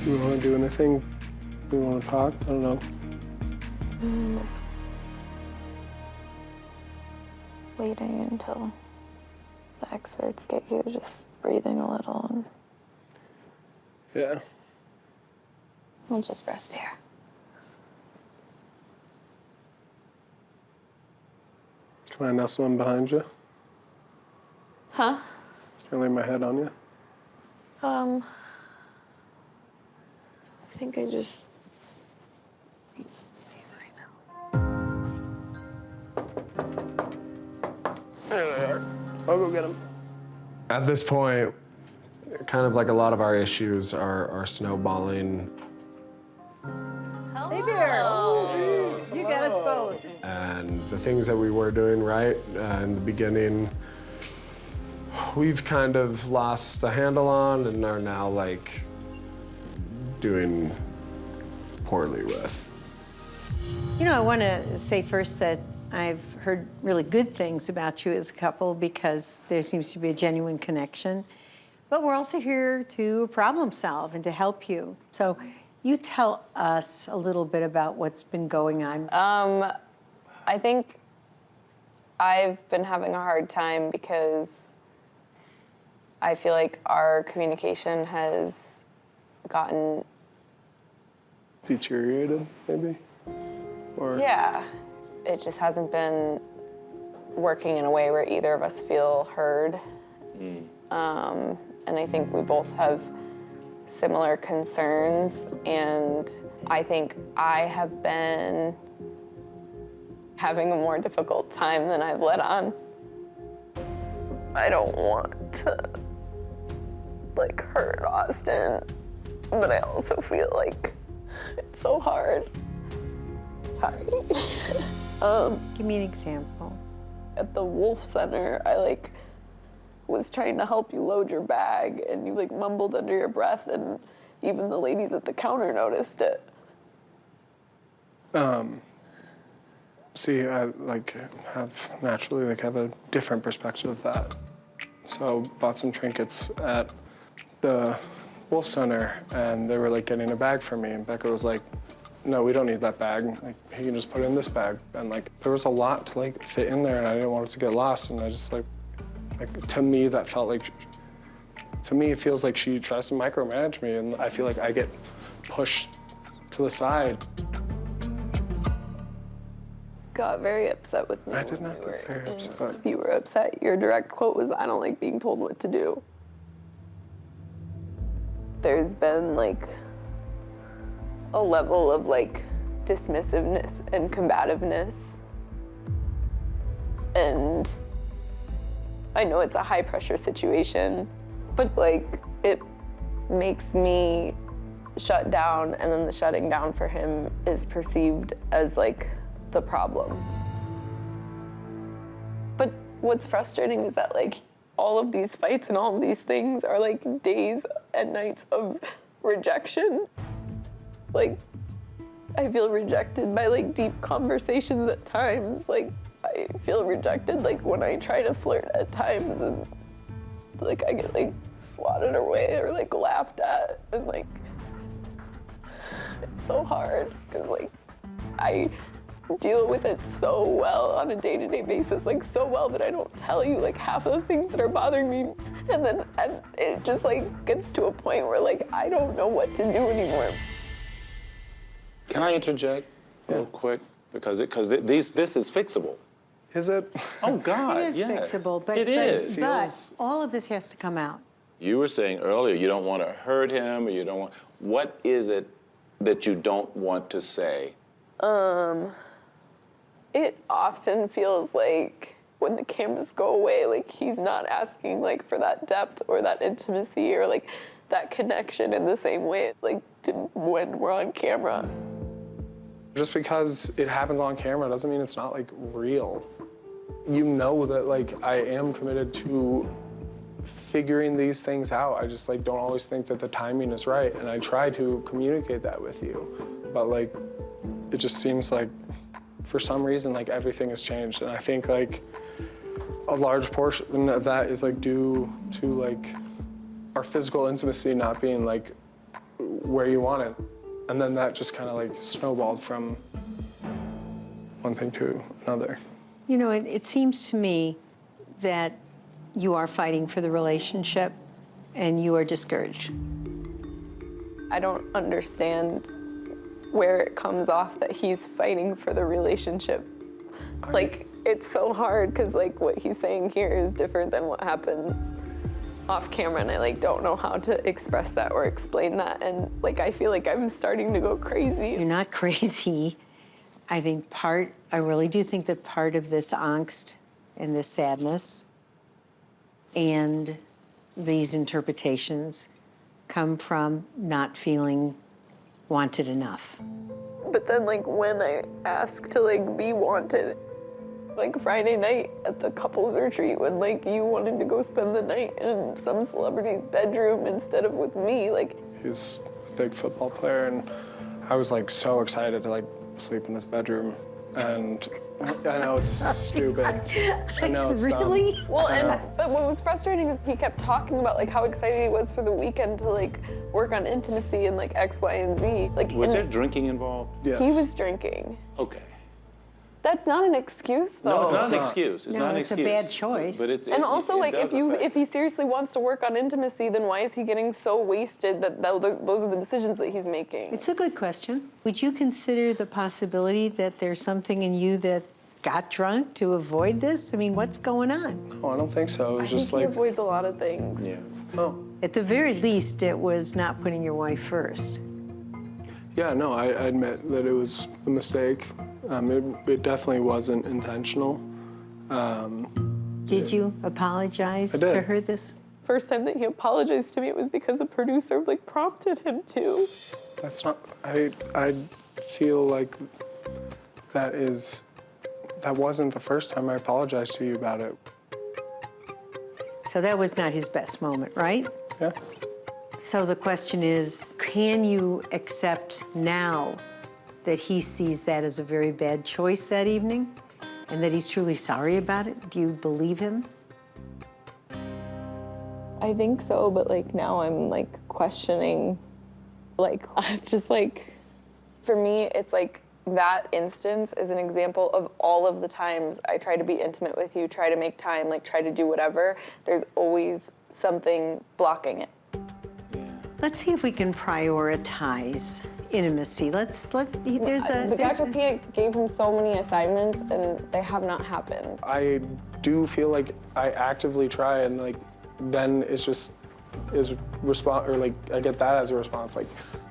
Do we want to do anything? Do we want to talk? I don't know. Just waiting until the experts get here, just breathing a little, and Yeah. we'll just rest here. Can I nestle in behind you? Huh? Can I lay my head on you? I think I just need some space right now. There they are. I'll go get them. At this point, kind of like a lot of our issues are snowballing. Hey there. Oh, geez. You got us both. And the things that we were doing right in the beginning, we've kind of lost the handle on and are now like doing poorly with. You know, I want to say first that I've heard really good things about you as a couple because there seems to be a genuine connection. But we're also here to problem solve and to help you. So you tell us a little bit about what's been going on. I think I've been having a hard time because I feel like our communication has gotten... Deteriorated, maybe? Or Yeah, it just hasn't been working in a way where either of us feel heard. And I think we both have similar concerns, and I think I have been having a more difficult time than I've let on. I don't want to, like, hurt Austin, but I also feel like it's so hard. Sorry. Give me an example. At the Wolf Center, I was trying to help you load your bag, and you mumbled under your breath, and even the ladies at the counter noticed it. See, I have naturally have a different perspective of that. So bought some trinkets at the Wolf Center, and they were getting a bag for me, and Becca was like, no, we don't need that bag. He can just put it in this bag. And there was a lot to fit in there, and I didn't want it to get lost. And I just to me, that felt to me, it feels like she tries to micromanage me, and I feel like I get pushed to the side. Got very upset with me. I did not get very upset. You were upset. Your direct quote was, "I don't like being told what to do." There's been a level of dismissiveness and combativeness. And I know it's a high pressure situation, but it makes me shut down, and then the shutting down for him is perceived as the problem. But what's frustrating is that all of these fights and all of these things are days and nights of rejection. I feel rejected by deep conversations at times. I feel rejected when I try to flirt at times, and I get swatted away or laughed at, and it's so hard because I deal with it so well on a day-to-day basis, so well that I don't tell you half of the things that are bothering me, and then it just gets to a point where I don't know what to do anymore. Can I interject real quick? Because this is fixable. Is it? Oh, God, It is yes. fixable, but, It is. but all of this has to come out. You were saying earlier you don't want to hurt him, or you don't want... What is it that you don't want to say? It often feels when the cameras go away, he's not asking for that depth or that intimacy or that connection in the same way to when we're on camera. Just because it happens on camera doesn't mean it's not real. You know that I am committed to figuring these things out. I just don't always think that the timing is right, and I try to communicate that with you. But it just seems for some reason everything has changed, and I think a large portion of that is due to our physical intimacy not being where you want it. And then that just kind of like snowballed from one thing to another. You know, it seems to me that you are fighting for the relationship and you are discouraged. I don't understand where it comes off that he's fighting for the relationship. Like, it's so hard because like what he's saying here is different than what happens off camera, and I like don't know how to express that or explain that, and like I feel like I'm starting to go crazy. You're not crazy. I really do think that part of this angst and this sadness and these interpretations come from not feeling wanted enough. But then like when I ask to like be wanted, like Friday night at the couples retreat when like you wanted to go spend the night in some celebrity's bedroom instead of with me, like. He's a big football player, and I was like so excited to like sleep in his bedroom. And I know it's stupid. I know it's really? dumb. Well, but what was frustrating is he kept talking about like how excited he was for the weekend to like work on intimacy and like X, Y, and Z. Like, Was there drinking involved? Yes. He was drinking. Okay. That's not an excuse, though. No, it's not it's an not. excuse. It's No, not an it's a excuse. bad choice. But And also, like, does affect. if he seriously wants to work on intimacy, then why is he getting so wasted that those are the decisions that he's making? It's a good question. Would you consider the possibility that there's something in you that got drunk to avoid this? I mean, what's going on? No, I don't think so. It was I just think he like, avoids a lot of things. Yeah. oh. At the very least, it was not putting your wife first. Yeah, no, I admit that it was a mistake. It definitely wasn't intentional. Did you apologize I did. to her this? First time that he apologized to me, it was because a producer like prompted him to. That's not, I feel like that wasn't the first time I apologized to you about it. So that was not his best moment, right? Yeah. So the question is, can you accept now that he sees that as a very bad choice that evening and that he's truly sorry about it? Do you believe him? I think so, but like now I'm like questioning, like just like, for me, it's like that instance is an example of all of the times I try to be intimate with you, try to make time, like try to do whatever. There's always something blocking it. Let's see if we can prioritize intimacy. There's Dr. Pia gave him so many assignments and they have not happened. I do feel like I actively try, and like then it's just I get that as a response, like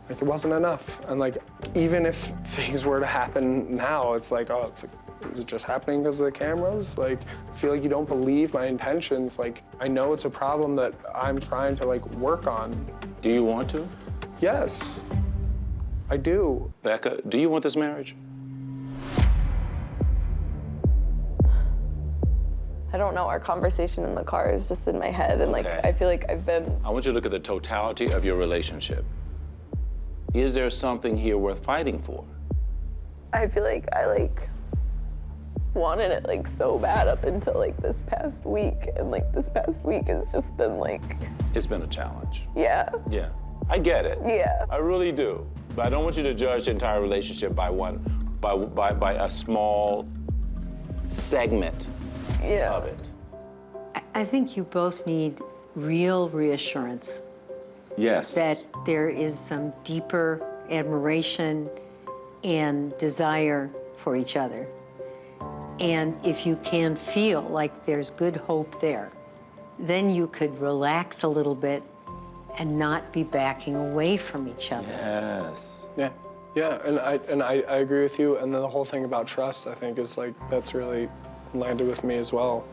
it wasn't enough. And like even if things were to happen now, it's like, oh, it's like, is it just happening because of the cameras? Like, I feel like you don't believe my intentions. Like, I know it's a problem that I'm trying to like work on. Do you want to? Yes, I do. Becca, do you want this marriage? I don't know, our conversation in the car is just in my head, and like, Okay. I feel like I've been. I want you to look at the totality of your relationship. Is there something here worth fighting for? I feel like I like wanted it like so bad up until like this past week, and like this past week has just been like, It's been a challenge. yeah, Yeah, I get it. yeah. I really do. But I don't want you to judge the entire relationship by a small segment Yeah. of it. I think you both need real reassurance Yes. that there is some deeper admiration and desire for each other. And if you can feel like there's good hope there, then you could relax a little bit and not be backing away from each other. Yes. Yeah, yeah, and I agree with you. And then the whole thing about trust, I think, is like that's really landed with me as well.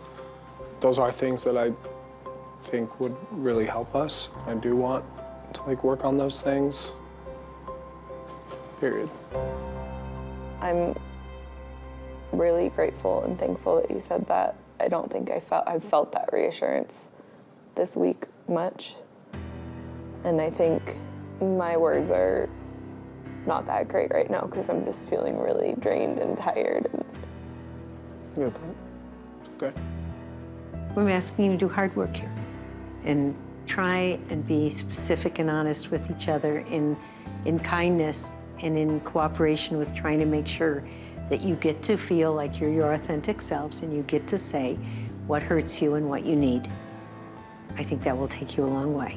Those are things that I think would really help us. I do want to like work on those things. Period. I'm really grateful and thankful that you said that. I don't think I've felt that reassurance this week much. And I think my words are not that great right now because I'm just feeling really drained and tired. I get that. It's okay. I'm asking you to do hard work here and try and be specific and honest with each other in kindness and in cooperation with trying to make sure that you get to feel like you're your authentic selves and you get to say what hurts you and what you need. I think that will take you a long way.